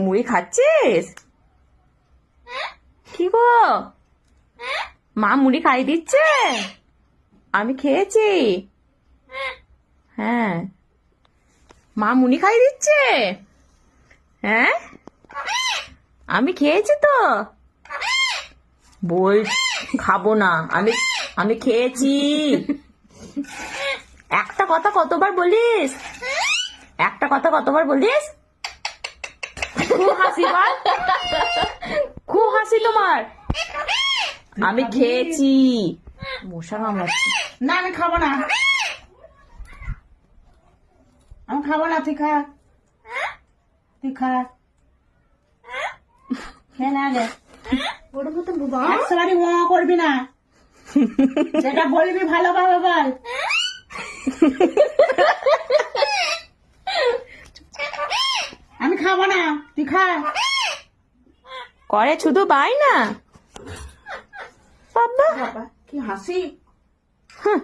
মুড়ি খাচ্ছিস? কি গো, মা মুড়ি খাইয়ে দিচ্ছে? আমি খেয়েছি। হ্যাঁ, মা মুড়ি খাইয়ে দিচ্ছে। হ্যাঁ, আমি খেয়েছি তো। বল, খাবো না। আমি খেয়েছি। একটা কথা কতবার বলিস? একটা কথা কতবার বলিস? খুব হাসি বল, খুব হাসি তোমার। আমি খেয়েছি। মশা কামড়াচ্ছে। না আমি খাবো না, আমি খাবো না। তুই খা, তুই খা, খেয়ে না রে। ওর মতো একশোবারই ও করবি না, যেটা বলবি ভালোভাবে বল। আমি খাবো না, তুই খা। করে শুধু বাই না। বাবা, বাবা কি হাসি। হুঁ।